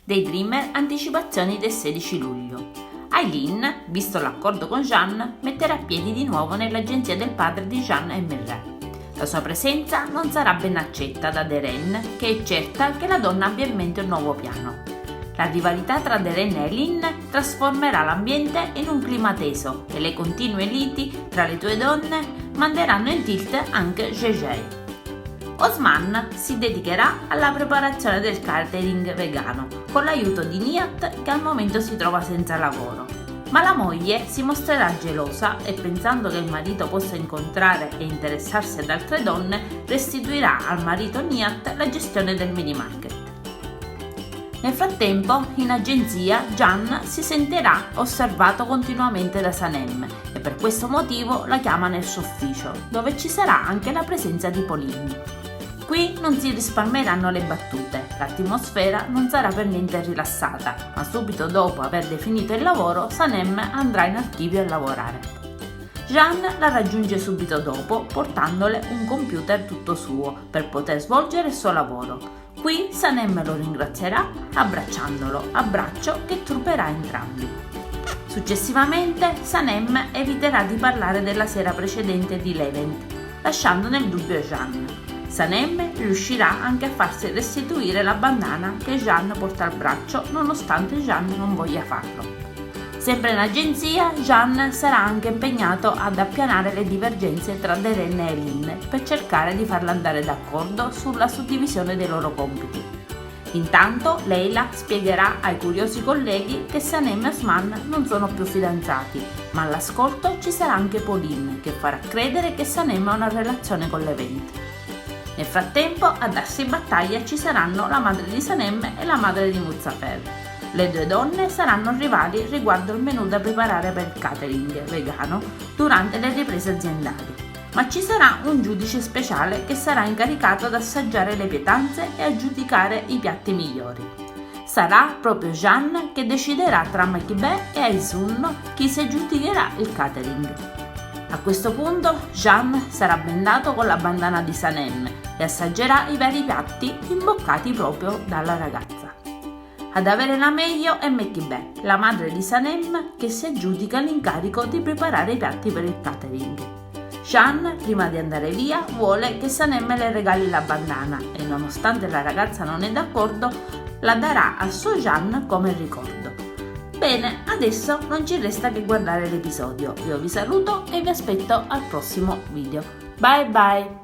Daydreamer anticipazioni del 16 luglio. Aileen, visto l'accordo con Jean, metterà piedi di nuovo nell'agenzia del padre di Jean e Mireille. La sua presenza non sarà ben accetta da Darren, che è certa che la donna abbia in mente un nuovo piano. La rivalità tra Darren e Aileen trasformerà l'ambiente in un clima teso e le continue liti tra le due donne manderanno in tilt anche JJ. Osman si dedicherà alla preparazione del catering vegano con l'aiuto di Nihat, che al momento si trova senza lavoro. Ma la moglie si mostrerà gelosa e, pensando che il marito possa incontrare e interessarsi ad altre donne, restituirà al marito Nihat la gestione del mini market. Nel frattempo, in agenzia, Gian si sentirà osservato continuamente da Sanem e per questo motivo la chiama nel suo ufficio, dove ci sarà anche la presenza di Pauline. Qui non si risparmieranno le battute, l'atmosfera non sarà per niente rilassata, ma subito dopo aver definito il lavoro, Sanem andrà in archivio a lavorare. Jean la raggiunge subito dopo, portandole un computer tutto suo per poter svolgere il suo lavoro. Qui Sanem lo ringrazierà abbracciandolo, abbraccio che turberà entrambi. Successivamente Sanem eviterà di parlare della sera precedente di l'event, lasciando nel dubbio Jean. Sanem riuscirà anche a farsi restituire la bandana che Jean porta al braccio, nonostante Jean non voglia farlo. Sempre in agenzia, Jean sarà anche impegnato ad appianare le divergenze tra Darren e Aileen per cercare di farla andare d'accordo sulla suddivisione dei loro compiti. Intanto Leila spiegherà ai curiosi colleghi che Sanem e Osman non sono più fidanzati, ma all'ascolto ci sarà anche Pauline, che farà credere che Sanem ha una relazione con l'event. Nel frattempo, a darsi battaglia ci saranno la madre di Sanem e la madre di Muzaffer. Le due donne saranno rivali riguardo il menù da preparare per il catering vegano durante le riprese aziendali. Ma ci sarà un giudice speciale che sarà incaricato ad assaggiare le pietanze e a giudicare i piatti migliori. Sarà proprio Jean che deciderà tra Mekibè e Aisun chi si aggiudicherà il catering. A questo punto Jean sarà bendato con la bandana di Sanem e assaggerà i vari piatti imboccati proprio dalla ragazza. Ad avere la meglio è Mekibè, la madre di Sanem, che si aggiudica l'incarico di preparare i piatti per il catering. Jean, prima di andare via, vuole che Sanem le regali la bandana e, nonostante la ragazza non è d'accordo, la darà a suo Jean come ricordo. Bene, adesso non ci resta che guardare l'episodio. Io vi saluto e vi aspetto al prossimo video. Bye bye!